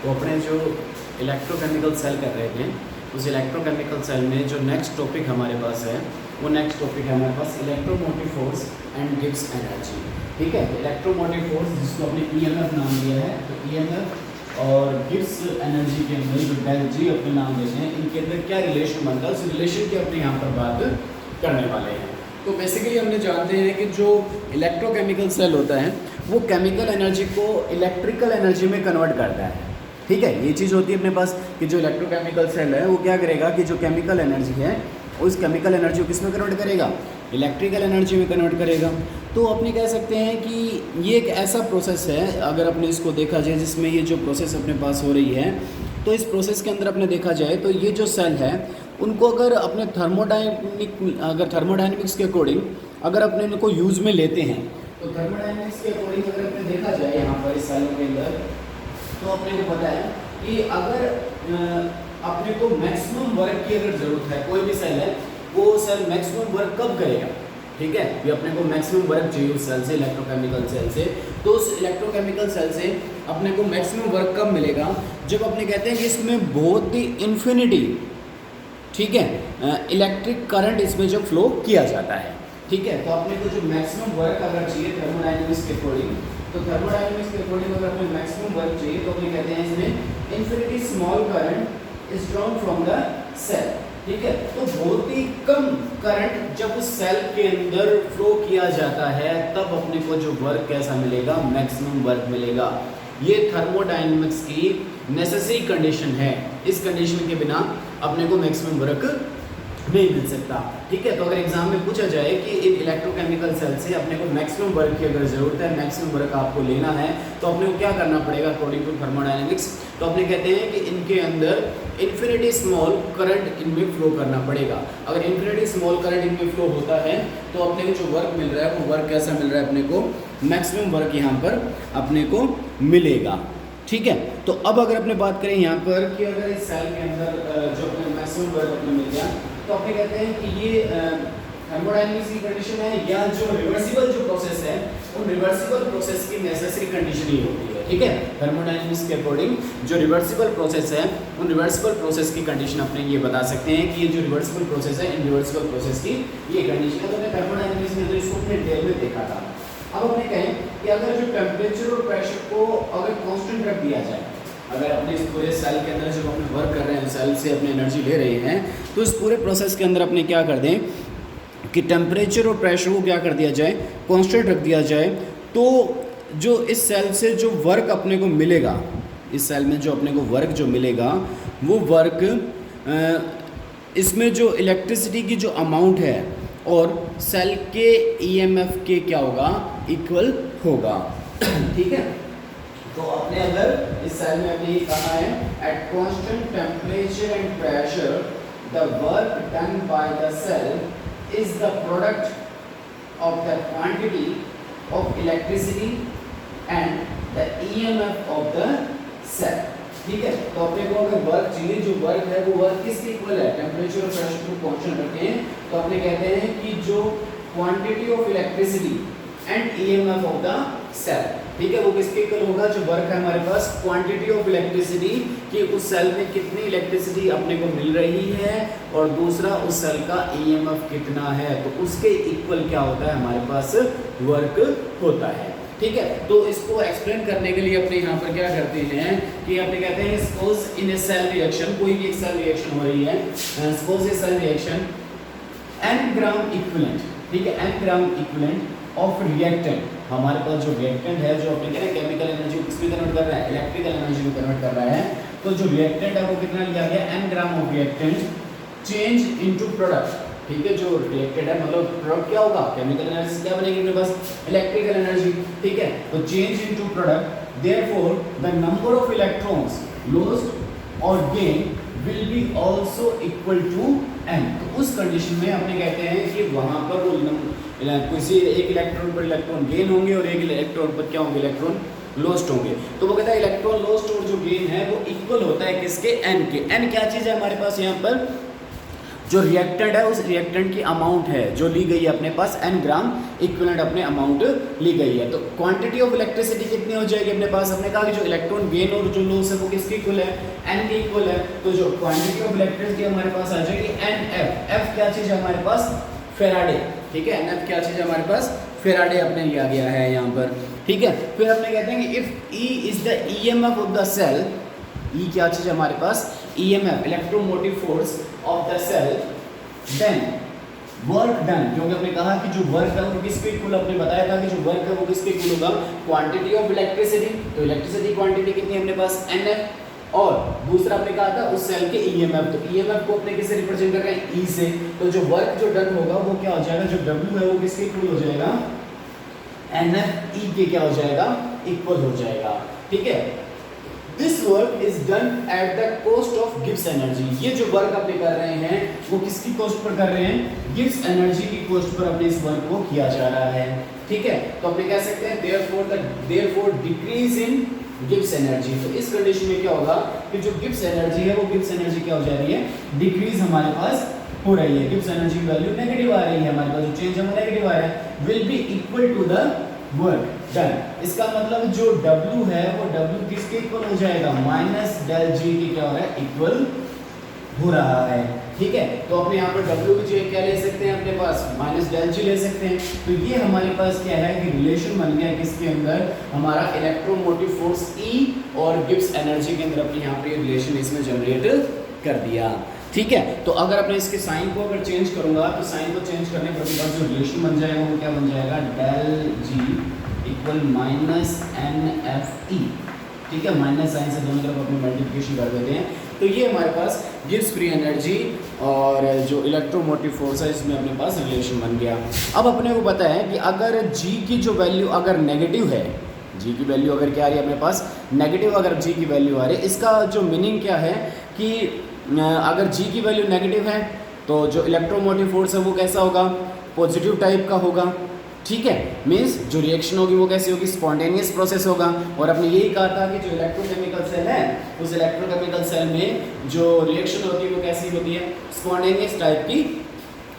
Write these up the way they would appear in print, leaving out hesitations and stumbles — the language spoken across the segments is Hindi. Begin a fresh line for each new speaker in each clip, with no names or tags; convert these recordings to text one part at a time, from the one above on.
तो अपने जो इलेक्ट्रोकेमिकल सेल कर रहे थे, उस इलेक्ट्रोकेमिकल सेल में जो नेक्स्ट टॉपिक हमारे पास है, वो नेक्स्ट टॉपिक है हमारे पास electromotive force and Gibbs energy. ठीक है, इलेक्ट्रोमोटिव फोर्स जिसको अपने ईएमएफ नाम दिया है, तो ईएमएफ और गिब्स एनर्जी के अंदर जो डेल जी अपने नाम देते हैं, इनके अंदर क्या रिलेशन बनता है, उस रिलेशन की अपने यहाँ पर बात करने वाले हैं। तो बेसिकली हमने जानते हैं कि जो इलेक्ट्रोकेमिकल सेल होता है वो केमिकल एनर्जी को इलेक्ट्रिकल एनर्जी में कन्वर्ट करता है। ठीक है, ये चीज़ होती है अपने पास कि जो इलेक्ट्रोकेमिकल सेल है वो क्या करेगा कि जो केमिकल एनर्जी है उस केमिकल एनर्जी को किस में कन्वर्ट करेगा, इलेक्ट्रिकल एनर्जी में कन्वर्ट करेगा। तो अपने कह सकते हैं कि ये एक ऐसा प्रोसेस है, अगर अपने इसको देखा जाए जिसमें ये जो प्रोसेस अपने पास हो रही है, तो इस प्रोसेस के अंदर अपने देखा जाए तो ये जो सेल है उनको अगर अपने थर्मोडायनेमिक्स के अकॉर्डिंग अगर अपने इनको यूज़ में लेते हैं, तो थर्मोडायनेमिक्स के अकॉर्डिंग अगर अपने देखा जाए यहाँ पर इस सेल के अंदर, तो अपने को पता है कि अगर अपने को मैक्सिमम वर्क की अगर ज़रूरत है, कोई भी सेल है वो सेल मैक्सिमम वर्क कब करेगा। ठीक है, ये अपने को मैक्सिमम वर्क चाहिए उस सेल से, इलेक्ट्रोकेमिकल सेल से। तो उस इलेक्ट्रोकेमिकल सेल से अपने को मैक्सिमम वर्क कब मिलेगा, जब अपने कहते हैं कि इसमें बहुत ही इन्फिनिटी, ठीक है, इलेक्ट्रिक करंट इसमें जो फ्लो किया जाता है। ठीक है, तो अपने को जो मैक्सिमम वर्क अगर चाहिए थर्मोडायनेमिक्स के अकॉर्डिंग, तो थर्मोडायनेमिक्स के अकॉर्डिंग अगर अपने मैक्सिमम वर्क चाहिए तो अपने कहते हैं इसमें infinity small current is drawn from the cell. ठीक है, तो बहुत ही कम करंट जब उस सेल के अंदर फ्लो किया जाता है तब अपने को जो वर्क कैसा मिलेगा, मैक्सिमम वर्क मिलेगा। ये थर्मोडायनेमिक्स की नेसेसरी कंडीशन है, इस कंडीशन के बिना अपने को मैक्सिमम वर्क नहीं मिल सकता। ठीक है, तो अगर एग्जाम में पूछा जाए कि इन इलेक्ट्रोकेमिकल सेल से अपने को मैक्सिमम वर्क की अगर ज़रूरत है, मैक्सिमम वर्क आपको लेना है, तो अपने को क्या करना पड़ेगा अकॉर्डिंग टू थर्मोडायनेमिक्स, तो अपने कहते हैं कि इनके अंदर इन्फिनिटी स्मॉल करंट इनमें फ्लो करना पड़ेगा। अगर इन्फिनिटी स्मॉल करंट इनमें फ्लो होता है तो अपने को जो वर्क मिल रहा है वो वर्क कैसा मिल रहा है, अपने को मैक्सिमम वर्क यहाँ पर अपने को मिलेगा। ठीक है, तो अब अगर अपने बात करें यहाँ पर कि अगर इस सेल के अंदर जो अपने मैक्सिमम वर्क अपने मिल गया, तो अपने कहते हैं कि ये थर्मोडायनेमिक्स की कंडीशन है या जो रिवर्सिबल जो प्रोसेस है उन रिवर्सिबल प्रोसेस की नेसेसरी कंडीशन ही होती है। ठीक है, थर्मोडायनेमिक्स के अकॉर्डिंग जो रिवर्सिबल प्रोसेस है उन रिवर्सिबल प्रोसेस की कंडीशन अपने ये बता सकते हैं कि ये जो रिवर्सिबल प्रोसेस है, इन रिवर्सिबल प्रोसेस की ये कंडीशन है। तो हमने थर्मोडायनेमिक्स में तो इसको अपने डिटेल में देखा था। अब अपने कहें कि अगर जो टेम्परेचर और प्रेशर को अगर कांस्टेंट रख दिया जाए, अगर अपने इस पूरे सेल के अंदर जब अपने वर्क कर रहे हैं, सेल से अपने एनर्जी ले रहे हैं, तो इस पूरे प्रोसेस के अंदर अपने क्या कर दें कि टेम्परेचर और प्रेशर को क्या कर दिया जाए, कांस्टेंट रख दिया जाए, तो जो इस सेल से जो वर्क अपने को मिलेगा, इस सेल में जो अपने को वर्क जो मिलेगा वो वर्क इसमें जो इलेक्ट्रिसिटी की जो अमाउंट है और सेल के ईएमएफ के क्या होगा, इक्वल होगा। ठीक है, तो अपने अगर इस सेल में अभी कहा है at constant temperature and pressure the work done by the cell is the product of the quantity of electricity and the EMF of the cell. ठीक है, तो अपने को अगर वर्क चाहिए, जो वर्क है वो वर्क किसके इक्वल है, टेम्परेचर और प्रेशर को कांस्टेंट रखें, तो अपने कहते हैं कि जो quantity of electricity and EMF of the cell, ठीक है, वो किसके इक्वल होगा, जो वर्क है हमारे पास क्वांटिटी ऑफ इलेक्ट्रिसिटी कि उस सेल में कितनी इलेक्ट्रिसिटी अपने को मिल रही है और दूसरा उस सेल का ईएमएफ कितना है, तो उसके इक्वल क्या होता है, हमारे पास वर्क होता है। ठीक है, तो इसको एक्सप्लेन करने के लिए अपने यहाँ पर क्या करते हैं कि अपने कहते हैं suppose in a cell reaction, कोई भी एक सेल रिएक्शन हो रही है, suppose a cell reaction n gram equivalent, ठीक है, n gram equivalent of reactant, हमारे पास जो रिएक्टेंट है जो अपने कह रहे हैं केमिकल एनर्जी को किसमें कन्वर्ट कर रहा है, इलेक्ट्रिकल एनर्जी में कन्वर्ट कर रहा है, तो जो रिएक्टेंट है वो कितना लिया गया, n gram of reactant change into product. ठीक है, जो रिएक्टेड है मतलब प्रोडक्ट क्या होगा, केमिकल एनर्जी से क्या बनेगी अपने पास, इलेक्ट्रिकल एनर्जी। ठीक है, तो change into product, therefore the number of electrons lost और gain will be also equal to n। तो उस कंडीशन में अपने कहते हैं कि वहां पर वो किसी एक इलेक्ट्रॉन पर इलेक्ट्रॉन गेन होंगे और एक इलेक्ट्रॉन पर क्या होंगे, इलेक्ट्रॉन लॉस्ट होंगे। तो वो कहता है इलेक्ट्रॉन लॉस्ट और जो गेन है वो इक्वल होता है किसके, n के। n क्या चीज़ है हमारे पास यहाँ पर, जो रिएक्टेंट है उस रिएक्टेंट की अमाउंट है जो ली गई है अपने पास n ग्राम इक्विवेलेंट अपने अमाउंट ली गई है। तो क्वांटिटी ऑफ इलेक्ट्रिसिटी कितनी हो जाएगी अपने पास, हमने कहा कि जो इलेक्ट्रॉन गेन और जो लॉस है वो किसके इक्वल है, n के इक्वल है। तो जो क्वांटिटी ऑफ इलेक्ट्रिसिटी हमारे पास आ जाएगी NF। F क्या चीज़ है हमारे पास, फेराडे, ठीक है। NF क्या चीज़ है हमारे पास, फेराडे अपने लिया गया है यहाँ पर, ठीक है। फिर अपने कहते हैं कि if E is the EMF of the cell, E क्या चीज़ है हमारे पास, EMF electromotive force of the cell, then work done, क्योंकि हमने कहा कि जो वर्क है वो किसके इक्वल, अपने बताया था कि जो वर्क है वो किसके इक्वल होगा, क्वांटिटी ऑफ इलेक्ट्रिसिटी। तो इलेक्ट्रिसिटी क्वांटिटी कितनी है अपने पास, NF, और दूसरा आपने कहा था उस सेल के EMF। तो EMF को अपने किससे रिप्रेजेंट कर रहे हैं, E से। तो जो वर्क जो डन होगा वो क्या हो जाएगा, जो W है वो किसके इक्वल हो जाएगा, NF E के क्या हो जाएगा, इक्वल हो जाएगा, ठीक है। This work is done at the cost of Gibbs energy. ये जो वर्क अपने कर रहे हैं वो किसकी कॉस्ट पर कर रहे हैं, गिब्स एनर्जी की कॉस्ट पर अपने इस वर्क को किया जा रहा है, ठीक है। तो अपने कह सकते हैं therefore decrease in Gibbs energy. तो इस कंडीशन में क्या होगा कि जो गिब्स एनर्जी है वो गिब्स एनर्जी क्या हो जा रही है, डिक्रीज हमारे पास हो रही है। गिब्स एनर्जी की वैल्यू नेगेटिव आ रही है, हमारे पास जो चेंज है वो नेगेटिव आ रहा है। Will be equal to the work done. इसका मतलब जो W है वो W किसके इक्वल हो जाएगा, माइनस डेल G के क्या हो रहा है, इक्वल हो रहा है, ठीक है। तो अपने यहाँ पर W की जगह क्या ले सकते हैं अपने पास, माइनस डेल G ले सकते हैं। तो ये हमारे पास क्या है कि रिलेशन बन गया किसके अंदर, हमारा इलेक्ट्रोमोटिव फोर्स E और गिब्स एनर्जी के अंदर अपने यहाँ पर ये रिलेशन इसमें जनरेट कर दिया, ठीक है। तो अगर अपने इसके साइन को अगर चेंज करूंगा तो साइन को चेंज करने पर जो रिलेशन बन जाएगा वो क्या बन जाएगा, del G equal minus NFE, ठीक है। माइनस साइन से दोनों तरफ अपने मल्टीप्लिकेशन कर देते हैं। तो ये हमारे पास गिब्स फ्री एनर्जी और जो इलेक्ट्रोमोटिव फोर्स है इसमें अपने पास रिलेशन बन गया। अब अपने को पता है कि अगर G की जो वैल्यू अगर नेगेटिव है, G की वैल्यू अगर क्या आ रही है अपने पास नेगेटिव, अगर G की वैल्यू आ रही है, इसका जो मीनिंग क्या है कि अगर G की वैल्यू नेगेटिव है तो जो इलेक्ट्रोमोटिव फोर्स है वो कैसा होगा, पॉजिटिव टाइप का होगा, ठीक है। मीन्स जो रिएक्शन होगी वो कैसी होगी, स्पॉन्टेनियस प्रोसेस होगा। और आपने यही कहा था कि जो इलेक्ट्रोकेमिकल सेल है उस इलेक्ट्रोकेमिकल सेल में जो रिएक्शन होती है वो कैसी होती है, स्पॉन्टेनियस टाइप की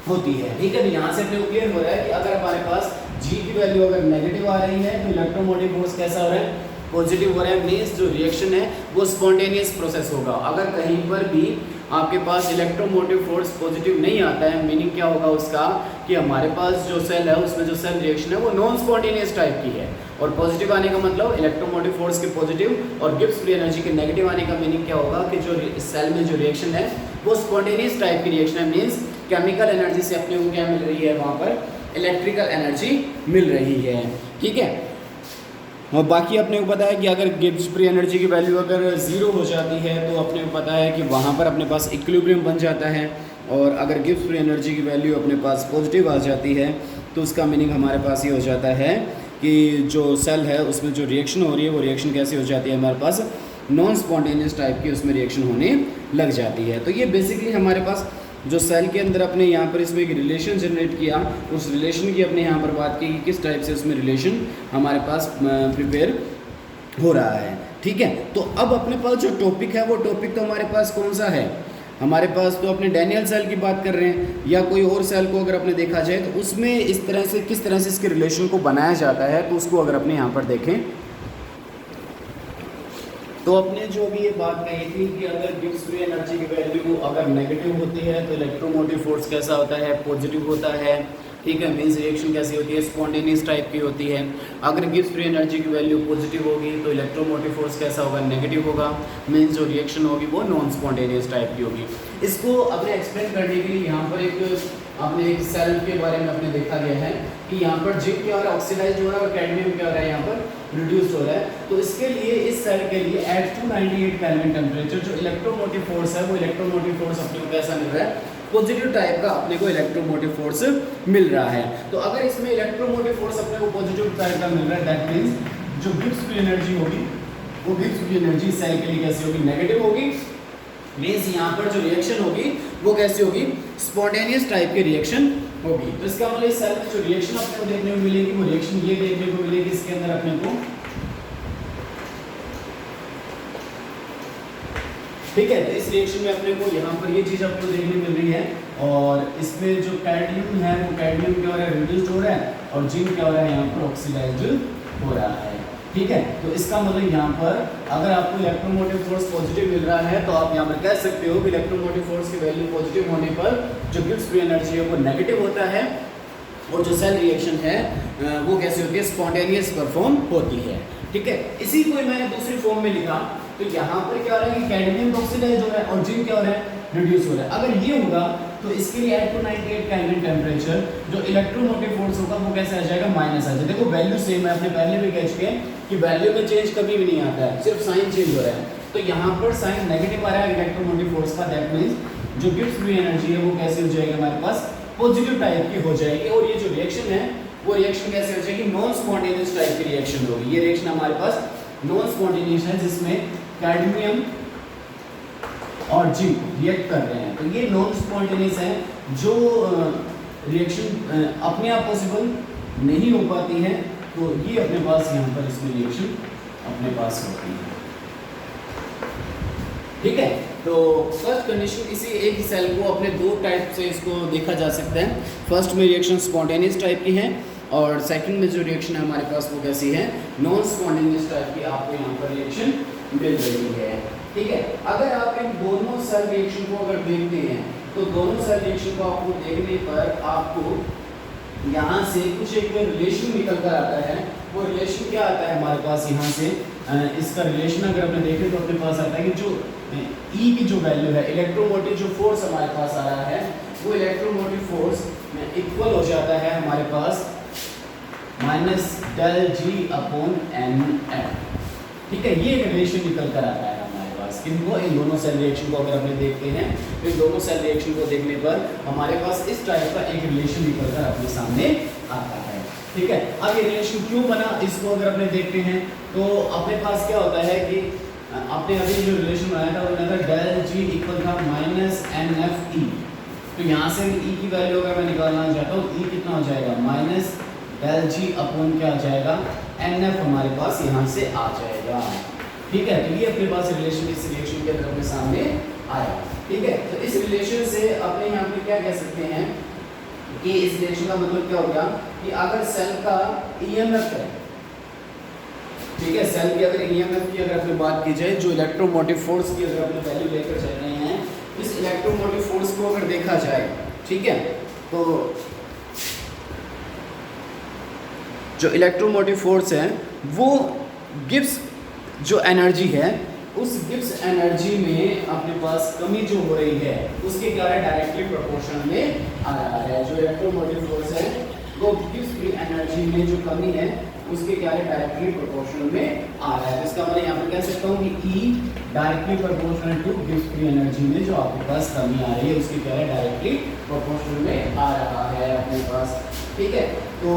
होती है, ठीक है। यहाँ से अपने क्लियर हो रहा है कि अगर हमारे पास G की वैल्यू अगर नेगेटिव आ रही है तो इलेक्ट्रोमोटिव फोर्स कैसा हो रहा है, पॉजिटिव हो रहा है। मीन्स जो रिएक्शन है वो स्पॉन्टेनियस प्रोसेस होगा। अगर कहीं पर भी आपके पास इलेक्ट्रोमोटिव फोर्स पॉजिटिव नहीं आता है, मीनिंग क्या होगा उसका कि हमारे पास जो सेल है उसमें जो सेल रिएक्शन है वो नॉन स्पॉन्टेनियस टाइप की है। और पॉजिटिव आने का मतलब इलेक्ट्रोमोटिव फोर्स के पॉजिटिव और गिब्स फ्री एनर्जी के नेगेटिव आने का मीनिंग क्या होगा कि जो सेल में जो रिएक्शन है वो स्पॉन्टेनियस टाइप की रिएक्शन है। मीन्स केमिकल एनर्जी से अपने को क्या मिल रही है, वहाँ पर इलेक्ट्रिकल एनर्जी मिल रही है, ठीक है। और बाकी अपने को पता है कि अगर गिब्स फ्री एनर्जी की वैल्यू अगर 0 हो जाती है तो अपने को पता है कि वहाँ पर अपने पास इक्विलिब्रियम बन जाता है। और अगर गिब्स फ्री एनर्जी की वैल्यू अपने पास पॉजिटिव आ जाती है तो उसका मीनिंग हमारे पास ये हो जाता है कि जो सेल है उसमें जो रिएक्शन हो रही है वो रिएक्शन कैसी हो जाती है, हमारे पास नॉन स्पॉन्टेनियस टाइप की उसमें रिएक्शन होने लग जाती है। तो ये बेसिकली हमारे पास जो सेल के अंदर अपने यहाँ पर इसमें एक रिलेशन जनरेट किया, उस रिलेशन की अपने यहाँ पर बात की कि किस टाइप से उसमें रिलेशन हमारे पास प्रिपेयर हो रहा है, ठीक है। तो अब अपने पास जो टॉपिक है वो टॉपिक तो हमारे पास कौन सा है, हमारे पास तो अपने डैनियल सेल की बात कर रहे हैं या कोई और सेल को अगर अपने देखा जाए तो उसमें इस तरह से किस तरह से इसके रिलेशन को बनाया जाता है, तो उसको अगर अपने यहाँ पर देखें तो अपने जो भी ये बात कही थी कि अगर गिब्स फ्री एनर्जी की वैल्यू अगर नेगेटिव होती है तो इलेक्ट्रोमोटिव फोर्स कैसा होता है, पॉजिटिव होता है, ठीक है। मीन्स रिएक्शन कैसी होती है, स्पॉन्टेनियस टाइप की होती है। अगर गिब्स फ्री एनर्जी की वैल्यू पॉजिटिव होगी तो इलेक्ट्रोमोटिव फोर्स कैसा होगा, नेगेटिव होगा। मीन्स जो रिएक्शन होगी वो नॉन स्पॉन्टेनियस टाइप की होगी। इसको अपने एक्सप्लेन करने के लिए यहाँ पर अपने एक सेल के बारे में अपने देखा गया है कि यहाँ पर जिंक क्या हो रहा है, ऑक्सीडाइज हो रहा है और कैडमियम क्या हो रहा है, यहाँ पर रिड्यूस हो रहा है। तो इसके लिए इस सेल के लिए एट 298 केल्विन टेम्परेचर जो इलेक्ट्रोमोटिव फोर्स है वो इलेक्ट्रोमोटिव फोर्स अपने को कैसा मिल रहा है, पॉजिटिव टाइप का अपने को इलेक्ट्रोमोटिव फोर्स मिल रहा है। तो अगर इसमें इलेक्ट्रोमोटिव फोर्स अपने को पॉजिटिव टाइप का मिल रहा है दैट मीन्स जो गिब्स फ्री एनर्जी होगी वो गिब्स फ्री एनर्जी सेल के लिए कैसी होगी, नेगेटिव होगी। मीन्स यहाँ पर जो रिएक्शन होगी वो कैसी होगी, स्पॉन्टेनियस टाइप की रिएक्शन होगी। तो इसका मतलब इस सेल में जो रिएक्शन अपने को देखने को मिलेगी वो रिएक्शन ये देखने को मिलेगी इसके अंदर अपने को, ठीक है। तो इस रिएक्शन में अपने को यहाँ पर ये चीज अपने को देखने मिल रही है और इसमें जो कैडमियम है वो कैडमियम क्या हो रहा है, रिड्यूस्ड हो रहा है, और जिंक क्या हो रहा है यहाँ पर, ऑक्सीडाइज्ड हो रहा है। ठीक है, तो इसका मतलब यहाँ पर अगर आपको इलेक्ट्रोमोटिव फोर्स पॉजिटिव मिल रहा है तो आप यहाँ पर कह सकते हो कि इलेक्ट्रोमोटिव फोर्स की वैल्यू पॉजिटिव होने पर जो गिब्स फ्री एनर्जी है वो नेगेटिव होता है, और जो सेल रिएक्शन है वो कैसे होती है, स्पॉन्टेनियस परफॉर्म होती है। ठीक है, इसी को मैंने दूसरी फॉर्म में लिखा, तो यहाँ पर क्या हो रहा है कि कैडमियम ऑक्सीडाइज हो रहा है और जिंक क्या हो रहा है, रिड्यूस हो रहा है। अगर ये होगा तो इसके लिए एट टू 98 केल्विन टेम्परेचर जो इलेक्ट्रोमोटिव फोर्स होगा वो कैसे आ जाएगा, माइनस आ जाएगा। देखो वैल्यू सेम है, आपने पहले भी कह चुके हैं कि वैल्यू में चेंज कभी भी नहीं आता है, सिर्फ साइन चेंज हो रहा है। तो यहाँ पर साइन नेगेटिव आ रहा है इलेक्ट्रोमोटिव फोर्स का, दैट मीन्स जो गिब्स फ्री एनर्जी है वो कैसे हो जाएगी, हमारे पास पॉजिटिव टाइप की हो जाएगी। और ये जो रिएक्शन है वो रिएक्शन कैसे हो जाएगी, नॉन स्पॉन्टेनियस टाइप की रिएक्शन होगी। ये रिएक्शन हमारे पास नॉन स्पॉन्टेनियस है जिसमें कैडमियम और जिंक रिएक्ट कर रहे हैं, तो ये नॉन स्पॉन्टेनियस है। जो रिएक्शन अपने आप पॉसिबल नहीं हो पाती है तो ये अपने पास यहाँ पर इसमें रिएक्शन अपने पास होती है। ठीक है, तो फर्स्ट कंडीशन, इसी एक ही सेल को अपने दो टाइप से इसको देखा जा सकता है। फर्स्ट में रिएक्शन स्पॉन्टेनियस टाइप की है और सेकंड में जो रिएक्शन है हमारे पास वो कैसी है, नॉन स्पॉन्टेनियस टाइप की आपको यहाँ पर रिएक्शन मिल रही है। ठीक है, अगर आप इन दोनों सेल रिएक्शन को अगर देखते हैं तो दोनों सेल रिएक्शन को आपको देखने पर आपको यहाँ से कुछ एक रिलेशन निकल कर आता है। वो रिलेशन क्या आता है हमारे पास, यहाँ से इसका रिलेशन अगर आपने देखे तो अपने पास आता है कि जो E की जो वैल्यू है, इलेक्ट्रोमोटिव जो फोर्स हमारे पास आ रहा है वो इलेक्ट्रोमोटिव फोर्स में इक्वल हो जाता है हमारे पास माइनस डेल जी अपॉन एन एफ। ठीक है, ये रिलेशन निकल कर आता है हमारे पास किनको, इन दोनों सेल रिएक्शन को अगर अपने देखते हैं तो इन दोनों सेल रिएक्शन को देखने पर हमारे पास इस टाइप का एक रिलेशन निकल कर अपने सामने आता है। ठीक है, अब ये रिलेशन क्यों बना, इसको अगर अपने देखते हैं तो अपने पास क्या होता है कि आपने अभी जो रिलेशन बनाया था वो बनाया था डेल जी इक्वल था माइनस एन एफ ई। तो यहाँ से ई की वैल्यू अगर मैं निकालना चाहता हूँ, ई कितना हो जाएगा, माइनस डेल जी अपॉन क्या आ जाएगा, एन एफ हमारे पास यहाँ से आ जाएगा। ठीक है, तो ये अपने पास रिलेशन इस रिएक्शन के अंदर अपने सामने आया। ठीक है, तो इस रिलेशन से अपने यहाँ पे क्या कह सकते हैं कि इस रिएक्शन का मतलब क्या हो गया कि अगर सेल का ईएमएफ है, ठीक है, सेल की अगर ईएमएफ की अगर अपनी बात की जाए, जो इलेक्ट्रोमोटिव फोर्स की अगर अपने वैल्यू लेकर चल रहे हैं, इस इलेक्ट्रोमोटिव फोर्स को अगर देखा जाए, ठीक है, तो जो इलेक्ट्रोमोटिव फोर्स है वो गिब्स जो एनर्जी है उस गिब्स एनर्जी में अपने पास कमी जो हो रही है उसके कारण डायरेक्टली प्रोपोर्शनल में आ रहा है। जो इलेक्ट्रोमोटिव फोर्स है वो गिब्स फ्री एनर्जी में जो कमी है उसके कारण डायरेक्टली प्रोपोर्शनल में आ रहा है। तो इसका मतलब यहाँ पर कह सकता हूँ कि E directly proportional to Gibbs free energy में जो आपके पास कमी आ रही है उसके कारण डायरेक्टली प्रोपोर्शनल में आ रहा है अपने पास। ठीक है, तो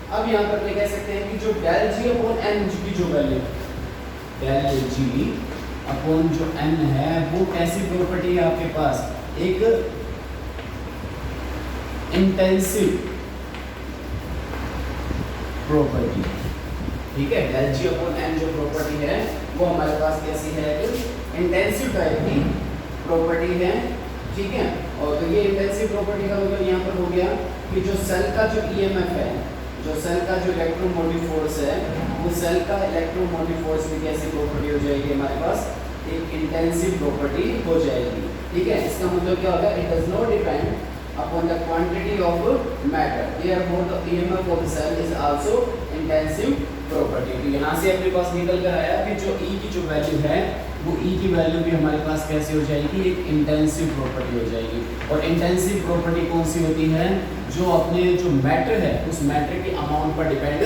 अब यहाँ पर कह सकते हैं कि जो डेल जी अपॉन एन की जो वैल्यू डेल जी अपॉन जो एन है वो कैसी प्रॉपर्टी है आपके पास, एक इंटेंसिव प्रॉपर्टी। ठीक है, डेल जी अपॉन एन जो प्रॉपर्टी है वो हमारे पास कैसी है, एक इंटेंसिव टाइप की प्रॉपर्टी है। ठीक है, और तो ये इंटेंसिव प्रॉपर्टी का मतलब यहाँ पर हो गया कि जो सेल का जो ईएमएफ है, जो सेल का जो इलेक्ट्रोमोटिव फोर्स है वो सेल का इलेक्ट्रोमोटिव फोर्स में कैसी प्रॉपर्टी हो जाएगी हमारे पास, एक इंटेंसिव प्रॉपर्टी हो जाएगी। ठीक है, इसका मतलब क्या होगा, it does not depend upon the quantity of matter, therefore the EMF of the cell is also intensive property। तो यहाँ से अपने पास निकल कर आया कि जो E की जो वैल्यू है वो E की वैल्यू भी हमारे पास कैसी हो जाएगी, एक इंटेंसिव प्रॉपर्टी हो जाएगी। और इंटेंसिव प्रॉपर्टी कौन सी होती है, जो अपने जो मैटर है उस मैटर के अमाउंट पर डिपेंड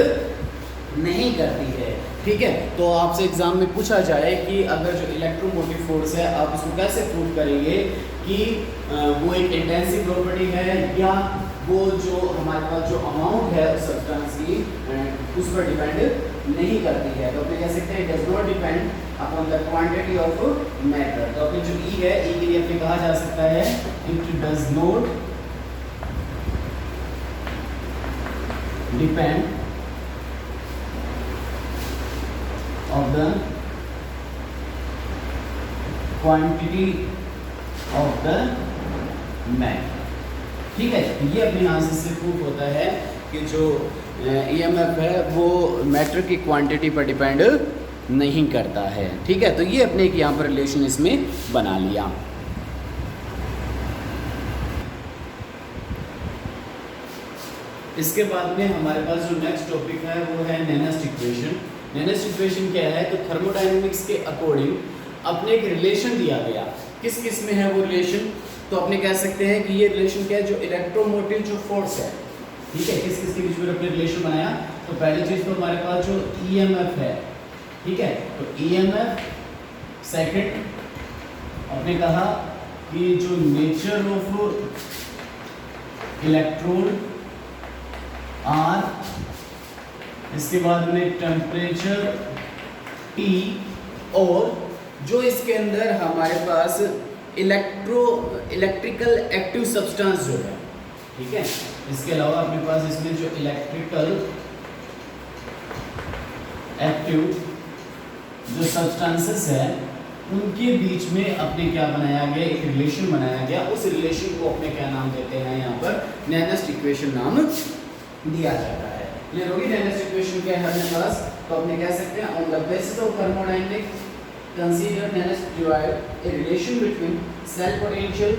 नहीं करती है। ठीक है, तो आपसे एग्जाम में पूछा जाए कि अगर जो इलेक्ट्रोमोटिव फोर्स है आप उसको कैसे प्रूव करेंगे कि वो एक इंटेंसिव प्रॉपर्टी है या वो जो हमारे पास जो अमाउंट है उस सब्सटेंस की उस पर डिपेंड नहीं करती है, तो अपने कह सकते हैं it does not depend upon the quantity of matter. तो अपने जो E है, E के लिए अपने कहा जा सकता है it does not depend of the quantity of the matter. ठीक है, ये अपने यहाँ से प्रूफ होता है कि जो ईएमएफ है वो मैटर की क्वांटिटी पर डिपेंड नहीं करता है। ठीक है, तो ये अपने एक यहाँ पर रिलेशन इसमें बना लिया। इसके बाद में हमारे पास जो नेक्स्ट टॉपिक है वो है नेनेस्ट इक्वेशन। नेनेस्ट इक्वेशन क्या है? तो थर्मोडायनेमिक्स के अकॉर्डिंग अपने एक रिलेशन दिया गया, किस किस में है वो रिलेशन? तो अपने कह सकते हैं कि ये रिलेशन क्या है, जो इलेक्ट्रोमोटिव जो फोर्स है, ठीक है, किस किस के बीच में अपने रिलेशन बनाया? तो पहली चीज तो हमारे पास जो ईएमएफ है, ठीक है, तो ईएमएफ। सेकंड अपने कहा कि जो नेचर ऑफ इलेक्ट्रोन आर, इसके बाद में टेम्परेचर T, और जो इसके अंदर हमारे पास इलेक्ट्रिकल एक्टिव सब्सटेंस जो है, ठीक है, इसके अलावा अपने पास इसमें जो इलेक्ट्रिकल एक्टिव जो सब्सटेंसेस है उनके बीच में अपने क्या बनाया गया, एक रिलेशन बनाया गया। उस रिलेशन को अपने क्या नाम देते हैं, यहाँ पर नेनेस्ट इक्वेशन नाम दिया जाता है। क्लियर होगी? नेनेस्ट इक्वेशन क्या है हमारे पास? तो अपने कह सकते हैं on the basis of thermodynamics consider Nernst derived a relation between cell potential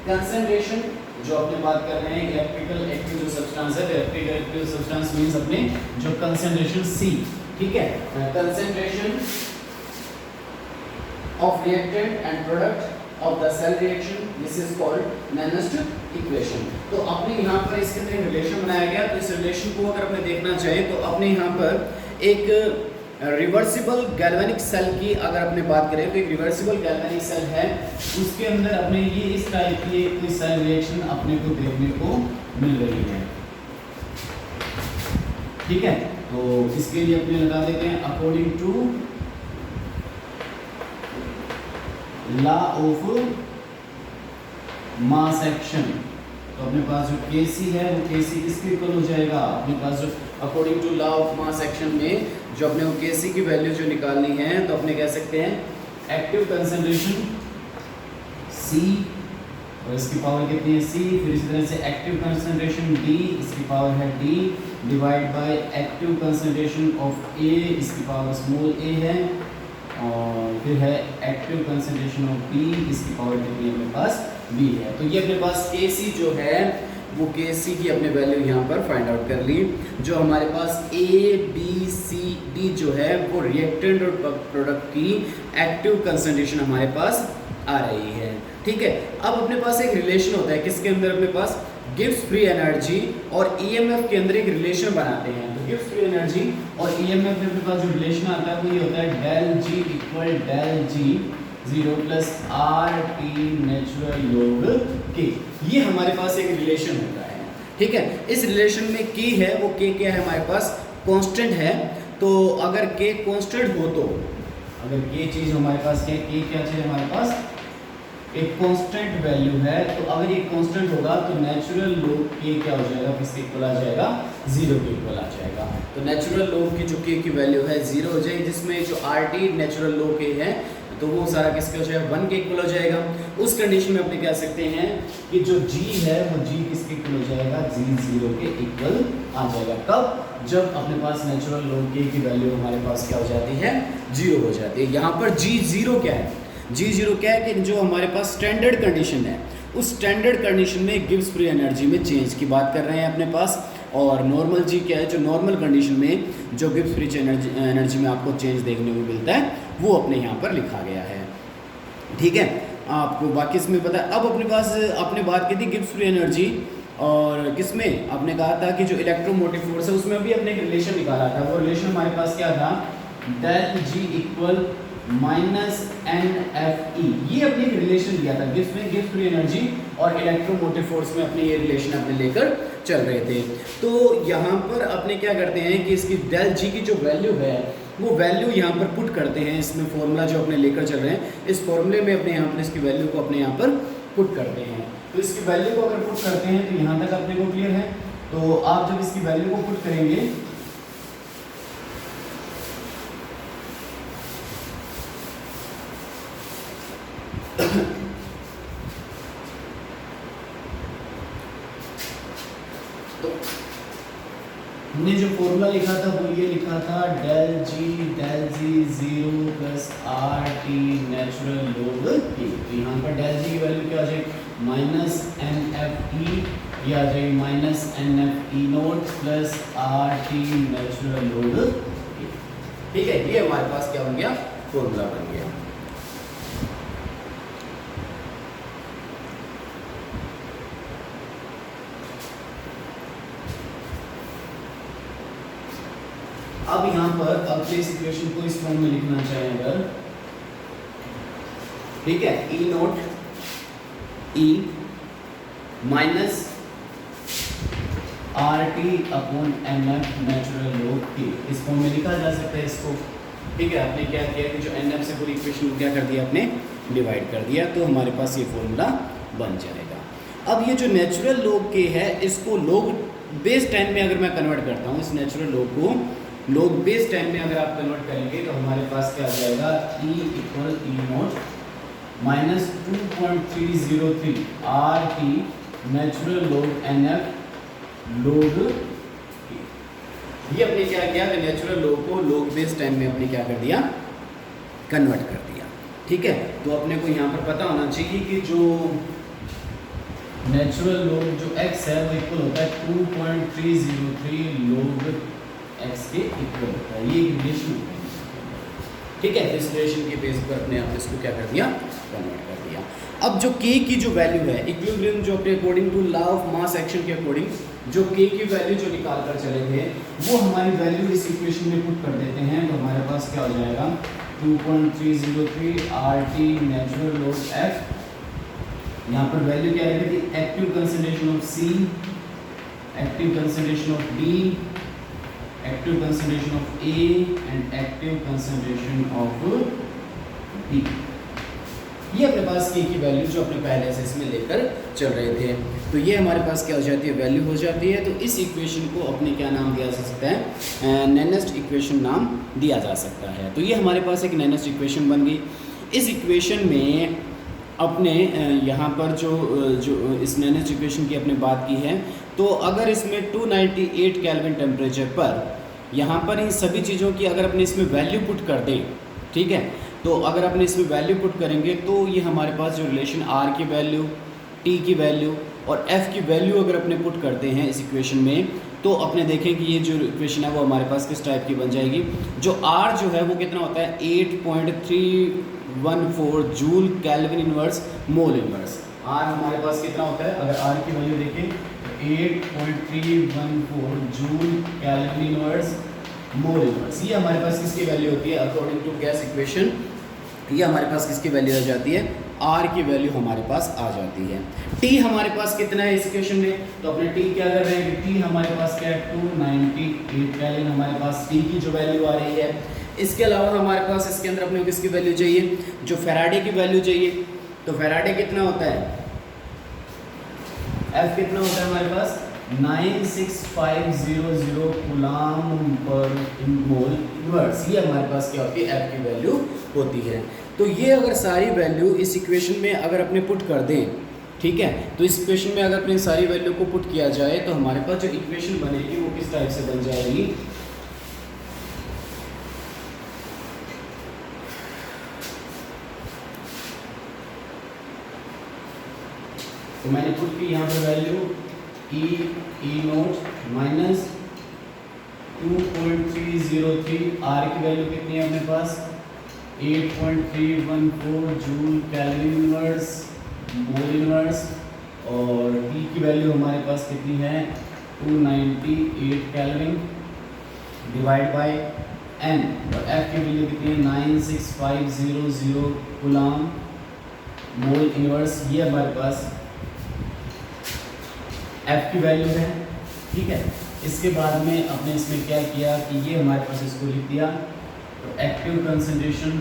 concentration, जो अपने बात कर रहे हैं इलेक्ट्रिकल एक्टिव जो सब्सटेंस है, इलेक्ट्रिकल एक्टिव सब्सटेंस मींस अपने जो कंसंट्रेशन C, ठीक है, concentration of reactant and product of the cell reaction, this is called Nernst equation. तो अपने यहाँ पर इसके अंदर रिलेशन बनाया गया। तो इस रिलेशन को अगर अपने देखना चाहे तो अपने यहाँ पर एक रिवर्सिबल गैल्वेनिक सेल की अगर अपने बात करें तो एक रिवर्सिबल गैल्वेनिक सेल है, उसके अंदर अपने ये इस टाइप की एक सेल रिएक्शन अपने को देखने को मिल रही है। ठीक है, तो इसके लिए अपने लगा देते हैं according to law of mass action. तो अपने पास जो Kc है वो Kc किसके इक्वल हो जाएगा? अपने पास जो according to law of mass action में जो अपने को Kc की वैल्यू जो निकालनी है, तो अपने कह सकते हैं एक्टिव कंसंट्रेशन C, और इसकी पावर कितनी है C, फिर इसी तरह से एक्टिव कंसंट्रेशन D, इसकी पावर है D, divide by active concentration of A, इसकी पावर स्मॉल a है, और फिर है एक्टिव कंसंट्रेशन ऑफ B, इसकी पावर कितनी है अपने पास B है। तो ये अपने पास Kc जो है वो Kc की अपने वैल्यू यहाँ पर फाइंड आउट कर ली। जो हमारे पास A, B, C, D जो है वो रिएक्टेंट और प्रोडक्ट की एक्टिव कंसंट्रेशन हमारे पास आ रही है। ठीक है, अब अपने पास एक रिलेशन होता है, किसके अंदर अपने पास गिब्स फ्री एनर्जी और ईएमएफ के अंदर एक रिलेशन बनाते हैं। तो गिब्स फ्री एनर्जी और ईएमएफ में अपने पास जो रिलेशन आता है वो ये होता है del G equal del G 0 plus RT natural log K। ये हमारे पास एक रिलेशन होता है। ठीक है, इस रिलेशन में K है, वो K क्या है हमारे पास? कांस्टेंट है। तो अगर K कांस्टेंट हो, तो अगर K चीज हमारे पास क्या, K क्या चीज हमारे पास एक कांस्टेंट वैल्यू है, तो अगर ये कांस्टेंट होगा तो नेचुरल लॉग K क्या हो जाएगा, किसके इक्वल आ जाएगा? 0 के इक्वल आ जाएगा। तो नेचुरल लॉग की जो K की वैल्यू है 0 हो जाएगी, जिसमें जो RT नेचुरल लॉग K है तो वो सारा किसके हो जाएगा? 1 के इक्वल हो जाएगा। उस कंडीशन में अपने कह सकते हैं कि जो G है वो G किसके इक्वल हो जाएगा? G 0 के इक्वल आ जाएगा। कब? जब अपने पास नेचुरल लॉग K की वैल्यू हमारे पास क्या हो जाती है? 0 हो जाती है। यहाँ पर G 0 क्या है? G 0 क्या है कि जो हमारे पास स्टैंडर्ड कंडीशन है, उस स्टैंडर्ड कंडीशन में गिब्स फ्री एनर्जी में चेंज की बात कर रहे हैं अपने पास। और नॉर्मल G क्या है? जो नॉर्मल कंडीशन में जो गिब्स फ्री एनर्जी में आपको चेंज देखने को मिलता है वो अपने यहाँ पर लिखा गया है। ठीक है, आपको बाकी इसमें पता है। अब अपने पास आपने बात की थी गिब्स फ्री एनर्जी, और किसमें आपने कहा था कि जो इलेक्ट्रोमोटिव फोर्स है उसमें भी अपने एक रिलेशन निकाला था। वो रिलेशन हमारे पास क्या था? Del G equal minus NFE। ये अपने एक रिलेशन दिया था गिब्स फ्री एनर्जी और इलेक्ट्रोमोटिव फोर्स में अपने ये रिलेशन अपने लेकर चल रहे थे। तो यहाँ पर अपने क्या करते हैं कि इसकी डेल G की जो वैल्यू है वो वैल्यू यहाँ पर पुट करते हैं। इसमें फॉर्मूला जो अपने लेकर चल रहे हैं, इस फॉर्मूले में अपने यहाँ पर इसकी वैल्यू को अपने यहाँ पर पुट करते हैं। तो इसकी वैल्यू को अगर पुट करते हैं तो यहाँ तक अपने को क्लियर है। तो आप जब इसकी वैल्यू को पुट करेंगे फॉर्मूला लिखा था वो ये लिखा था डेल जी 0 plus R T natural log T. तो यहाँ पर डेल जी की वैल्यू क्या आ जाएगी माइनस एन एफ ई, ये आ जाएगी minus N F E naught plus R T natural log T. ठीक है, ये हमारे पास क्या बन गया, फॉर्मूला बन गया। अब यहाँ पर अब इस इक्वेशन को इस फॉर्म में लिखना चाहें अगर, ठीक है, E naught E minus R T upon N F natural log T, इस फॉर्म में लिखा जा सकता है इसको। ठीक है, आपने क्या किया कि जो एन एफ से पूरी इक्वेशन को क्या कर दिया, आपने डिवाइड कर दिया, तो हमारे पास ये फॉर्मूला बन जाएगा। अब ये जो नेचुरल लोग के है इसको लोग बेस 10 में अगर मैं कन्वर्ट करता हूँ, इस नेचुरल लोग को लोग बेस 10 में अगर आप कन्वर्ट करेंगे तो हमारे पास क्या आ जाएगा, E equal E naught minus 2.303 R T natural log N F log. ये अपने क्या किया कि नेचुरल लोग को लोग बेस 10 में अपने क्या कर दिया, कन्वर्ट कर दिया। ठीक है, तो अपने को यहाँ पर पता होना चाहिए कि जो नेचुरल लोग जो x है वो इक्वल होता है 2.303 लोग x के इक्वल होता है, ये रिलेशन होता है। ठीक है, इस रिलेशन के बेस पर अपने आप इसको क्या कर दिया, कन्वर्ट कर दिया। अब जो k की जो वैल्यू है इक्विलिब्रियम जो अपने according to law of mass action के अकॉर्डिंग जो k की वैल्यू जो निकाल कर चले थे वो हमारी वैल्यू इस इक्वेशन में पुट कर देते हैं, तो हमारे पास क्या हो जाएगा 2.303 R T natural log f। यहाँ पर वैल्यू क्या रहेगी, active concentration of C, active concentration of D, active concentration of A and active concentration of B. ये अपने पास के की वैल्यू जो अपने पहले से इसमें लेकर चल रहे थे, तो ये हमारे पास क्या हो जाती है, वैल्यू हो जाती है। तो इस इक्वेशन को अपने क्या नाम दिया जा सकता है, नैनेस्ट इक्वेशन नाम दिया जा सकता है। तो ये हमारे पास एक नैनेस्ट इक्वेशन बन गई। इस इक्वेशन में अपने यहाँ पर जो इस नैनेस्ट इक्वेशन की अपने बात की है, तो अगर इसमें 298 केल्विन टेम्परेचर पर यहाँ पर इन सभी चीज़ों की अगर अपने इसमें वैल्यू पुट कर दें, ठीक है, तो अगर अपने इसमें वैल्यू पुट करेंगे तो ये हमारे पास जो रिलेशन आर की वैल्यू, टी की वैल्यू और एफ की वैल्यू अगर अपने पुट करते हैं इस इक्वेशन में, तो अपने देखें कि ये जो इक्वेशन है वो हमारे पास किस टाइप की बन जाएगी। जो आर जो है वो कितना होता है 8.314 joule kelvin inverse mole inverse. R हमारे पास कितना होता है, अगर आर की वैल्यू देखें 8.314 joule kelvin inverse mole inverse. ये हमारे पास किसकी वैल्यू होती है अकॉर्डिंग टू गैस इक्वेशन, ये हमारे पास किसकी वैल्यू आ जाती है, आर की वैल्यू हमारे पास आ जाती है। टी हमारे पास कितना है इस इक्वेशन में, तो अपने टी क्या कर रहे हैं, टी हमारे पास क्या है 298 केल्विन हमारे पास टी की जो वैल्यू आ रही है। इसके अलावा हमारे पास इसके अंदर अपने को किसकी वैल्यू चाहिए, जो फैराडे की वैल्यू चाहिए। तो फैराडे कितना होता है, एफ कितना होता है हमारे पास 96500 कूलाम पर मोल इनवर्स। ये हमारे पास क्या होती है, एफ की वैल्यू होती है। तो ये अगर सारी वैल्यू इस इक्वेशन में अगर अपने पुट कर दें, ठीक है, तो इस इक्वेशन में अगर अपनी सारी वैल्यू को पुट किया जाए तो हमारे पास जो इक्वेशन बनेगी वो किस टाइप से बन जाएगी। तो मैंने पुट की यहाँ पर value E naught minus 2.303 R की वैल्यू कितनी है अपने पास 8.314 joule kelvin inverse mole inverse, और टी की वैल्यू हमारे पास कितनी है 298 केल्विन डिवाइड बाय एन, और एफ की वैल्यू कितनी है 96500 कूलाम मोल इनवर्स। ये हमारे पास एफ की वैल्यू है। ठीक है, इसके बाद में अपने इसमें क्या किया कि ये हमारे पास इसको लिख दिया, तो एक्टिव कंसंट्रेशन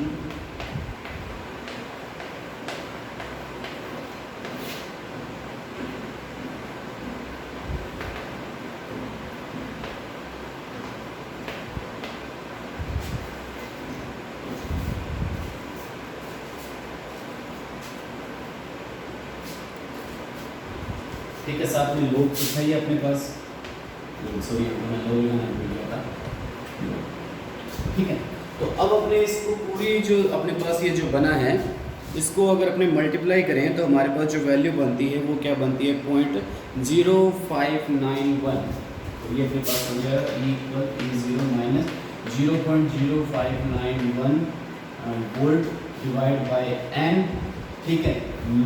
ठीक है, साथ में लोग कितना ही अपने पास, सॉरी मैं लोग लगाना भूल गया था। ठीक है। तो अब अपने इसको पूरी जो अपने पास ये जो बना है, इसको अगर अपने मल्टीप्लाई करें तो हमारे पास जो वैल्यू बनती है वो क्या बनती है, 0.0591। तो ये अपने पास हो गया equal E0 minus 0.0591 volt divide bye n, ठीक है,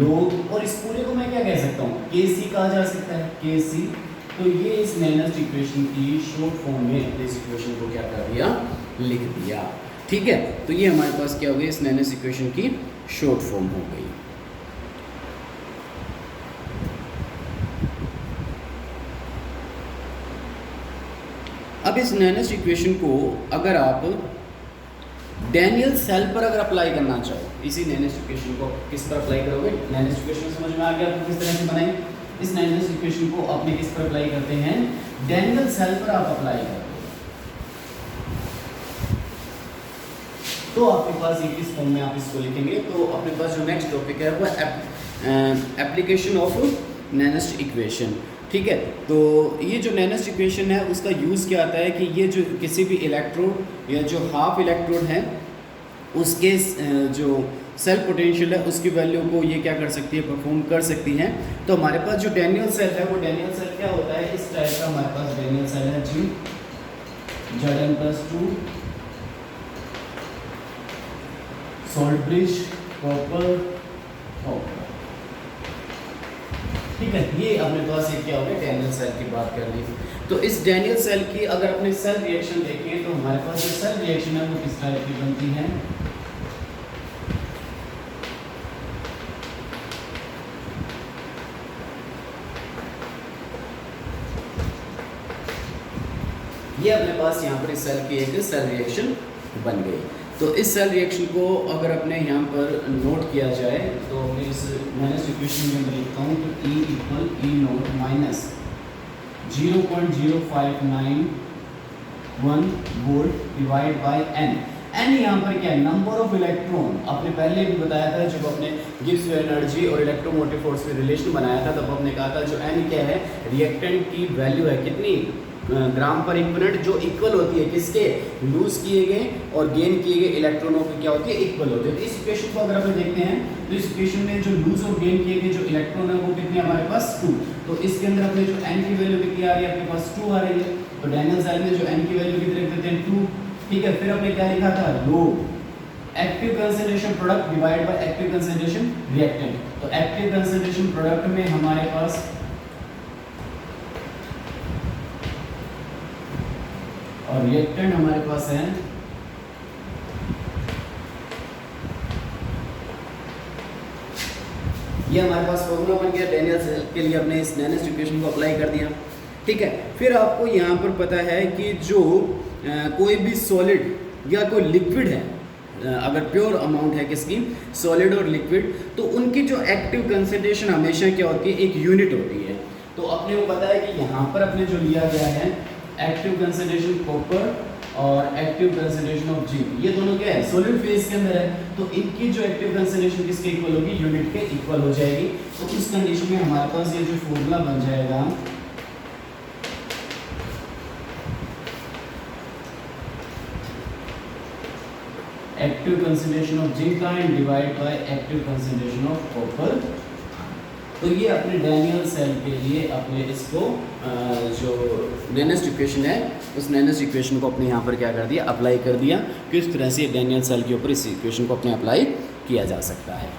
लोग। और इस पूरे को मैं क्या कह सकता हूँ, Kc कहा जा सकता है, Kc। तो ये इस नेनेस्ट इक्वेशन की शॉर्ट फॉर्म में इस इक्वेशन को क्या कर दिया, लिख दिया। ठीक है, तो ये हमारे पास क्या हो गई, इस नेनेस्ट इक्वेशन की शॉर्ट फॉर्म हो गई। अब इस नेनेस्ट इक्वेशन को अगर आप डैनियल सेल पर अगर अप्लाई करना चाहो, इसी नेनेस्ट इक्वेशन को किस पर अप्लाई करोगे, नेनेस्ट इक्वेशन समझ में आ गया आपको किस तरह से बनाएं। इस नेनेस्ट इक्वेशन को आपने किस पर अप्लाई करते हैं, डैनियल सेल पर आप अप्लाई करते हैं। तो आपके पास ये किस फॉर्म में आप इसको लिखेंगे, तो अपने पास जो नेक्स्ट टॉपिक है वो एप्लीकेशन ऑफ नेनेस्ट इक्वेशन। ठीक है, तो ये जो नेनेस्ट इक्वेशन है उसका यूज़ क्या आता है कि ये जो किसी भी इलेक्ट्रोड या जो हाफ इलेक्ट्रोड है उसके जो सेल पोटेंशियल है उसकी वैल्यू को ये क्या कर सकती है, परफॉर्म कर सकती हैं। तो हमारे पास जो डैनियल सेल है वो डैनियल सेल क्या होता है, इस टाइप का हमारे पास डैनियल सेल है जी, Zn+2 salt bridge copper copper. ठीक है, ये अपने पास ये क्या हो गया, डैनियल सेल की बात कर ली। तो इस डैनियल सेल की अगर अपने सेल रिएक्शन देखें तो हमारे पास जो सेल रिएक्शन है वो किस टाइप की बनती है, ये अपने पास यहाँ पर इस सेल की एक सेल रिएक्शन बन गई। तो इस सेल रिएक्शन को अगर अपने यहाँ पर नोट किया जाए तो मैं इस नेनेस्ट इक्वेशन में लिखता हूँ तो E equal E0 minus 0.0591 volt divide bye n। n यहाँ पर क्या है, नंबर ऑफ इलेक्ट्रॉन। आपने पहले भी बताया था जब आपने गिब्स एनर्जी और इलेक्ट्रोमोटिव फोर्स में रिलेशन बनाया था, तब आपने कहा था जो n क्या है, रिएक्टेंट की वैल्यू है कितनी, ग्राम पर इक्विवेलेंट, जो इक्वल होती है किसके, लूज किए गए और गेन किए गए इलेक्ट्रॉनों की क्या होती है, इक्वल होती है। तो इस इक्वेशन को अगर आप देखते हैं तो इस इक्वेशन में जो लूज और गेन किए गए जो इलेक्ट्रॉन है वो कितने हमारे पास 2। तो इसके अंदर अपने जो n की वैल्यू कितनी आ रही है, अपने पास 2 आ रही है। तो डैनियल सेल में जो n की वैल्यू कितनी रख देते हैं, 2। ठीक है, फिर आपने क्या लिखा था, रो active concentration product divide by active concentration reactant. तो एक्टिव कंसंट्रेशन प्रोडक्ट में हमारे पास और रिएक्टेंट हमारे पास है, ये हमारे पास फॉर्मूला बन गया डैनियल सेल के लिए, अपने इस नेनेस्ट इक्वेशन को अप्लाई कर दिया। ठीक है, फिर आपको यहाँ पर पता है कि जो कोई भी सॉलिड या कोई लिक्विड है, अगर प्योर अमाउंट है किसकी, सॉलिड और लिक्विड, तो उनकी जो एक्टिव कंसंट्रेशन हमेशा क्या होती है, एक यूनिट होती है। तो अपने को पता है कि यहाँ पर अपने जो लिया गया है एक्टिव कंसंट्रेशन कॉपर और एक्टिव कंसंट्रेशन ऑफ जिंक, ये दोनों क्या है, सॉलिड फेज के अंदर है। तो इनकी जो एक्टिव कंसंट्रेशन किसके इक्वल होगी, यूनिट के इक्वल हो जाएगी। तो उस कंडीशन में हमारे पास ये जो फॉर्मूला बन जाएगा, active concentration of zinc ion divide by active concentration of copper. तो ये अपने डैनियल सेल के लिए अपने इसको जो नेनेस्ट इक्वेशन है उस नेनेस्ट इक्वेशन को अपने यहाँ पर क्या कर दिया, अप्लाई कर दिया। किस तरह से डैनियल सेल के ऊपर इस इक्वेशन को अपने अप्लाई किया जा सकता है।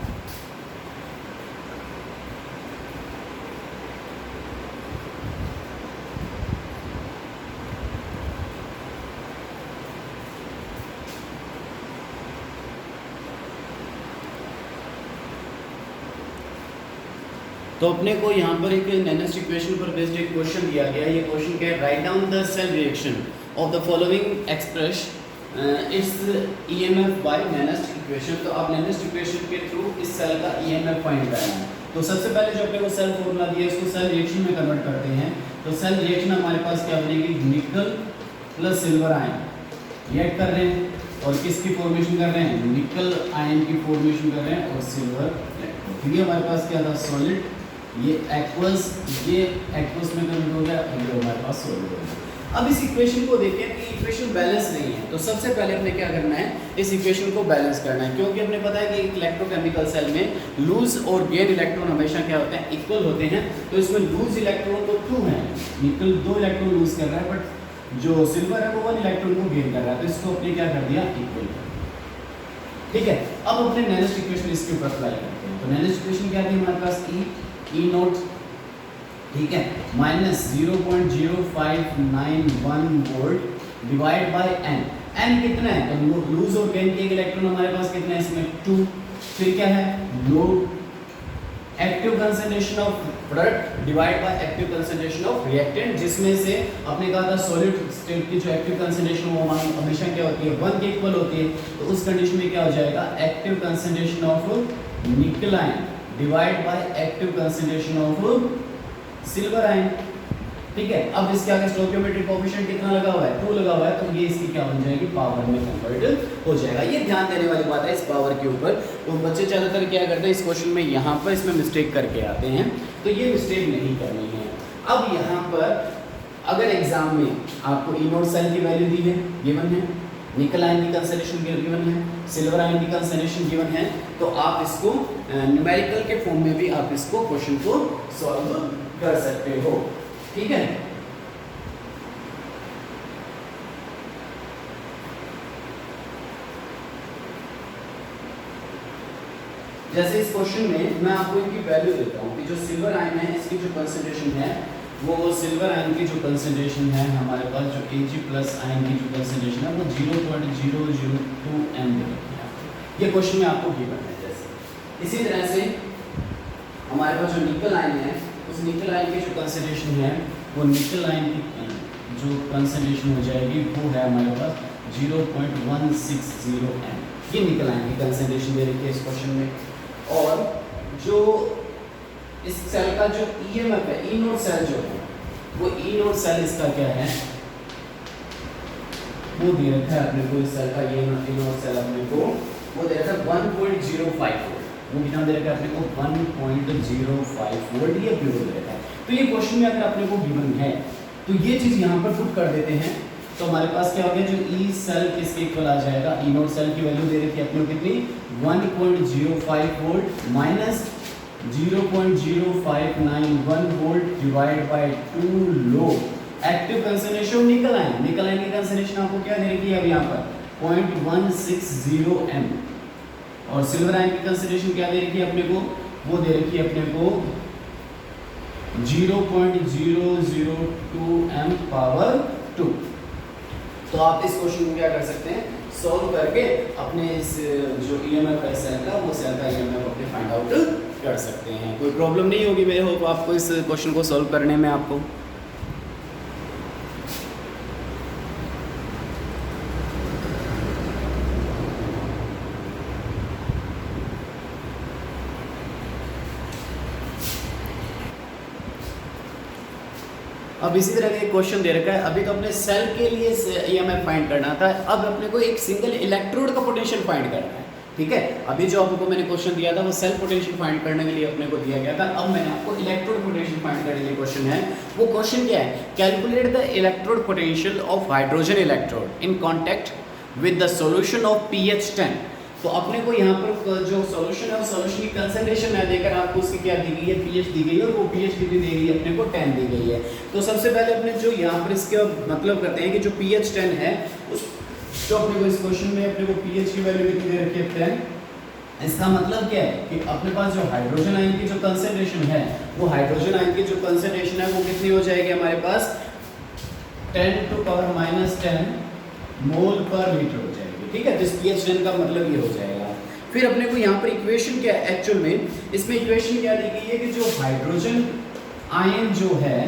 तो अपने को यहाँ पर एक नेनेस्ट इक्वेशन पर बेस्ड एक क्वेश्चन दिया गया है। ये क्वेश्चन क्या है, write down the cell reaction of the following express its EMF by Nernst equation. तो आप नेनेस्ट इक्वेशन के थ्रू इस सेल का ईएमएफ फाइंड करना है। तो सबसे पहले जो अपने को सेल फॉर्मूला दिया है इसको सेल रिएक्शन में कन्वर्ट करते हैं। तो सेल रिएक्शन हमारे पास क्या बनेगी, nickel plus silver ion react कर रहे हैं और किसकी फॉर्मेशन कर रहे हैं, निकल आयन की फॉर्मेशन कर रहे हैं और सिल्वर इलेक्ट्रोड। तो ये हमारे पास क्या था, सॉलिड, ये एक्वस, ये एक्वस में कन्वर्ट हो गया और ये हमारे पास सॉलिड हो गया। अब इस इक्वेशन को देखें कि इक्वेशन बैलेंस नहीं है, तो सबसे पहले अपने क्या करना है, इस इक्वेशन को बैलेंस करना है, क्योंकि अपने पता है कि एक इलेक्ट्रोकेमिकल सेल में लूज और गेन इलेक्ट्रॉन हमेशा क्या होते हैं, इक्वल होते हैं। तो इसमें लूज इलेक्ट्रॉन तो 2 है, निकल 2 इलेक्ट्रॉन लूज कर रहा है, बट जो सिल्वर है वो 1 इलेक्ट्रॉन को गेन कर रहा है, तो इसको अपने क्या कर दिया, इक्वल। ठीक है, अब अपने नेक्स्ट इक्वेशन इसके ऊपर अप्लाई करते हैं। तो नेक्स्ट इक्वेशन क्या थी हमारे पास, ई नोट, ठीक है, minus 0.0591 volt divide by N. N कितना है, तो लूज और गेन के इलेक्ट्रॉन हमारे पास कितना है, इसमें 2। फिर क्या है, load, active concentration of product divide by active concentration of reactant, जिसमें से आपने कहा था सॉलिड स्टेट की जो एक्टिव कंसंट्रेशन वो हमेशा क्या होती है, 1 के इक्वल होती है। तो उस कंडीशन में क्या हो जाएगा, एक्टिव कंसंट्रेशन ऑफ निकल ion divide by active concentration of silver ion. ठीक है, अब इसके आगे स्टोइकियोमेट्रिक कोएफिशिएंट कितना लगा हुआ है, 2 लगा हुआ है, तो ये इसकी क्या बन जाएगी, पावर में कन्वर्ट हो जाएगा। ये ध्यान देने वाली बात है इस पावर के ऊपर। तो बच्चे ज़्यादातर क्या करते हैं, इस क्वेश्चन में यहाँ पर इसमें मिस्टेक करके आते हैं, तो ये मिस्टेक नहीं करनी है। अब यहाँ पर अगर एग्जाम में आपको ई नोट सेल की वैल्यू दी है, गिवन है, निकल आयन की कंसंट्रेशन गिवन है, सिल्वर आयन की कंसंट्रेशन गिवन है, तो आप इसको न्यूमेरिकल के फॉर्म में भी आप इसको क्वेश्चन को सॉल्व कर सकते हो। ठीक है, जैसे इस क्वेश्चन में मैं आपको इनकी वैल्यू देता हूँ कि जो सिल्वर आयन है इसकी जो कंसंट्रेशन है, वो सिल्वर आयन की जो कंसंट्रेशन है हमारे पास, जो Ag प्लस आयन की जो कंसंट्रेशन है वो 0.002 m है। ये क्वेश्चन में आपको गिवन है। जैसे इसी तरह से हमारे पास जो निकल आयन है, उस निकल आयन की जो कंसंट्रेशन है, वो निकल आयन की जो कंसंट्रेशन हो जाएगी वो है हमारे पास 0.160 m। ये निकल आयन की कंसंट्रेशन दे रखी है इस क्वेश्चन में। और जो इस सेल का जो ईएमएफ है, ई नोट सेल जो है, वो ई नोट सेल इसका क्या है, वो दे रखा है अपने को, इस सेल का ये ई नोट सेल अपने को वो दे रखा है 1.05 वोल्ट। वो कितना दे रखा है अपने को, 1.05 वोल्ट ये प्योर दे रखा है। तो ये क्वेश्चन में अगर अपने को गिवन है तो ये चीज यहाँ पर पुट कर देते हैं, तो हमारे पास क्या हो गया, जो ई सेल किसके इक्वल आ जाएगा, ई नोट सेल की वैल्यू दे रखी है अपने को कितनी, 1.05 volt minus 0.0591 volt divide bye 2 लो एक्टिव कंसंट्रेशन निकल आयन। निकल आयन की कंसंट्रेशन आपको क्या दे रखी है अब यहाँ पर, 0.160 m। और सिल्वर आयन की कंसंट्रेशन क्या दे रखी है अपने को, वो दे रखी है अपने को 0.002 m पावर 2। तो आप इस क्वेश्चन को क्या कर सकते हैं, सॉल्व करके अपने इस जो ईएमएफ है सेल का, वो सेल का ईएमएफ अपने फाइंड आउट कर सकते हैं। कोई प्रॉब्लम नहीं होगी, मैं होप आपको इस क्वेश्चन को सॉल्व करने में आपको। अब इसी तरह का एक क्वेश्चन दे रखा है, अभी तो अपने सेल के लिए ईएमएफ फाइंड करना था, अब अपने को एक सिंगल इलेक्ट्रोड का पोटेंशियल फाइंड करना है। ठीक है, अभी जो आपको मैंने क्वेश्चन दिया था वो सेल पोटेंशियल फाइंड करने के लिए अपने को दिया गया था। अब मैंने आपको इलेक्ट्रोड पोटेंशियल फाइंड करने के लिए क्वेश्चन है, वो क्वेश्चन क्या है, calculate the electrode potential of hydrogen electrode in contact with the solution of pH 10। तो अपने को यहाँ पर जो सॉल्यूशन है, वो सॉल्यूशन की कंसंट्रेशन है देकर आपको उसकी क्या दी गई है, pH दी गई है, और वो pH कितनी दी गई है अपने को, 10 दी गई है। तो सबसे पहले अपने जो यहाँ पर इसके मतलब करते हैं कि जो pH 10 है, उस जो अपने को इस क्वेश्चन में अपने को pH की वैल्यू कितनी दे रखी है, 10। इसका मतलब क्या है कि अपने पास जो हाइड्रोजन आयन की जो कंसंट्रेशन है, वो हाइड्रोजन आयन की जो कंसंट्रेशन है वो कितनी हो जाएगी हमारे पास, 10⁻⁻10 मोल पर लीटर हो जाएगी। ठीक है, तो इस pH 10 का मतलब ये हो जाएगा। फिर अपने को यहाँ पर इक्वेशन क्या है, एक्चुअल में इसमें इक्वेशन क्या दी गई है कि जो हाइड्रोजन आयन जो है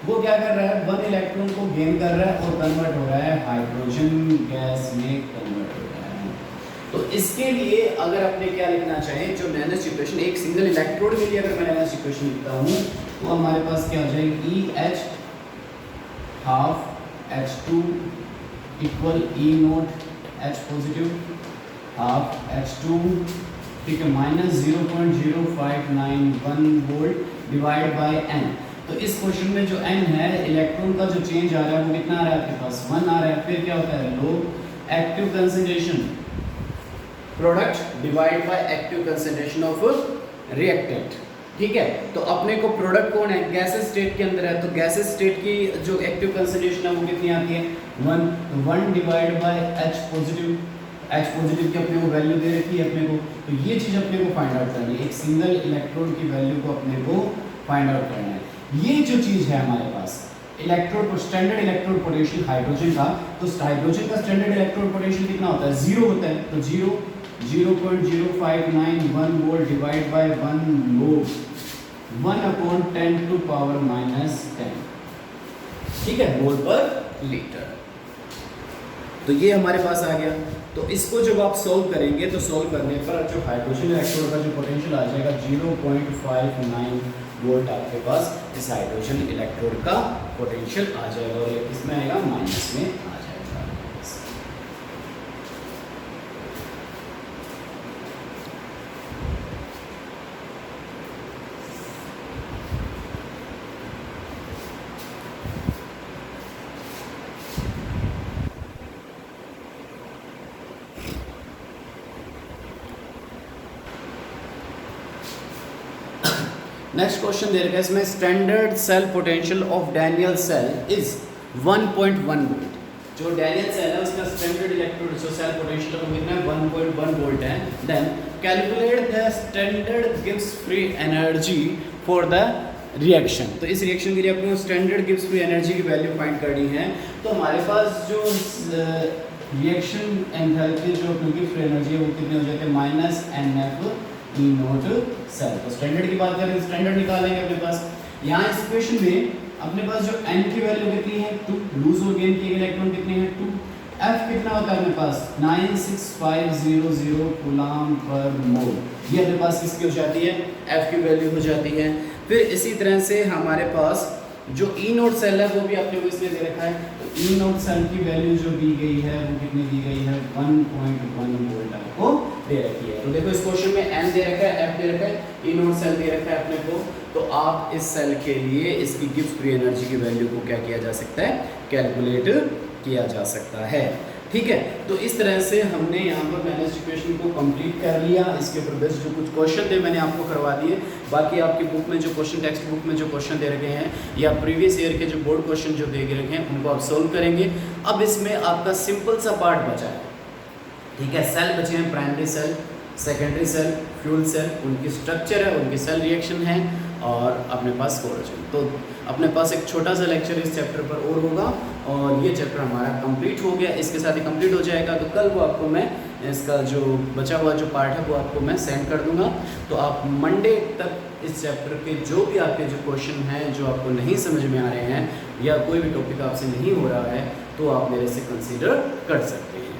वो क्या कर रहा है, 1 इलेक्ट्रॉन को गेन कर रहा है और कन्वर्ट हो रहा है हाइड्रोजन गैस में कन्वर्ट हो रहा है। तो इसके लिए अगर अपने क्या लिखना चाहें, जो नैनस इक्वेशन एक सिंगल इलेक्ट्रोड के लिए अगर मैं नैनस इक्वेशन लिखता हूँ, तो हमारे पास क्या हो जाएगी, EH half H2 equal E note H positive half H2, ठीक है, minus 0.0591 volt divide bye n। तो इस क्वेश्चन में जो n है, इलेक्ट्रॉन का जो चेंज आ रहा है वो कितना आ रहा है आपके पास, 1 आ रहा है। फिर क्या होता है, log active concentration, product divide by active concentration of reactant. ठीक है, तो अपने को प्रोडक्ट कौन है, गैसेस स्टेट के अंदर है, तो गैसेस स्टेट की जो एक्टिव कंसंट्रेशन है वो कितनी आती है, 1। तो 1 divide by H positive, H positive की अपने को वैल्यू दे रखी है अपने को, तो ये चीज़ अपने को फाइंड आउट करनी है, एक सिंगल इलेक्ट्रॉन की वैल्यू को अपने को फाइंड आउट करना है। ये जो चीज़ है हमारे पास electrode, standard electrode potential hydrogen का, तो हाइड्रोजन का स्टैंडर्ड इलेक्ट्रोड पोटेंशियल कितना होता है, 0 होता है। तो 0.0591 वोल्ट डिवाइड बाय 1 लोग 1/10⁻⁻10, ठीक है, मोल पर लीटर। तो ये हमारे पास आ गया। तो इसको जब आप सोल्व करेंगे तो सोल्व करने पर जो हाइड्रोजन इलेक्ट्रोड का जो पोटेंशियल आ जाएगा 0.59 वोल्ट आपके पास इस हाइड्रोजन इलेक्ट्रोड का पोटेंशियल आ जाएगा, और ये किसमें आएगा, माइनस में आ जाएगा। नेक्स्ट क्वेश्चन दे रखा है इसमें, standard cell potential of Daniell cell is 1.1 volt. जो डैनियल सेल है उसका स्टैंडर्ड इलेक्ट्रोड जो सेल पोटेंशियल है वो कितना है, 1.1 वोल्ट है। देन कैलकुलेट द स्टैंडर्ड गिव्स free energy for the reaction. तो इस रिएक्शन के लिए आपको स्टैंडर्ड गिव्स फ्री एनर्जी की वैल्यू फाइंड करनी है। तो हमारे पास जो रिएक्शन एंथैल्पी जो गिव्स फ्री एनर्जी है वो कितनी हो जाती है, -NF E नोट सेल। तो स्टैंडर्ड की बात करें, स्टैंडर्ड निकालेंगे अपने पास। यहाँ इस इक्वेशन में अपने पास जो n की वैल्यू कितनी है, 2, लूज और गेन किए गए इलेक्ट्रॉन कितने हैं, 2। F कितना होता है अपने पास, 96500 कूलम पर मोल। ये अपने पास किसकी हो जाती है, F की वैल्यू हो जाती है। फिर इसी तरह से हमारे पास जो E नोट सेल है वो भी अपने को इसमें दे रखा है। तो E नोट सेल की वैल्यू जो दी गई है वो कितनी दी गई है, 1.1 वोल्ट आपको दे रखी है। तो देखो इस क्वेश्चन में n दे रखा है, F दे रखा है, E नोट सेल दे रखा है अपने को। तो आप इस सेल के लिए इसकी गिव्स फ्री एनर्जी की वैल्यू को क्या किया जा सकता है, कैलकुलेट किया जा सकता है। ठीक है, तो इस तरह से हमने यहाँ पर बैलेंस्ड इक्वेशन को कंप्लीट कर लिया। इसके ऊपर बेस्ड जो कुछ क्वेश्चन थे मैंने आपको करवा दिए। बाकी आपकी बुक में जो क्वेश्चन, टेक्स्ट बुक में जो क्वेश्चन दे रखे हैं या प्रीवियस ईयर के जो बोर्ड क्वेश्चन जो दे रखे हैं उनको आप सोल्व करेंगे। अब इसमें आपका सिंपल सा पार्ट बचा है, ठीक है। सेल बचे हैं, primary cell, secondary cell, fuel cell, उनकी स्ट्रक्चर है, उनकी सेल रिएक्शन है, और अपने पास कोरोजन। तो अपने पास एक छोटा सा लेक्चर इस चैप्टर पर और होगा, और ये चैप्टर हमारा कंप्लीट हो गया। इसके साथ ही कंप्लीट हो जाएगा। तो कल को आपको मैं इसका जो बचा हुआ जो पार्ट है वो आपको मैं सेंड कर दूंगा। तो आप मंडे तक इस चैप्टर के जो भी आपके जो क्वेश्चन हैं जो आपको नहीं समझ में आ रहे हैं या कोई भी टॉपिक आपसे नहीं हो रहा है तो आप मेरे से कंसीडर कर सकते हैं।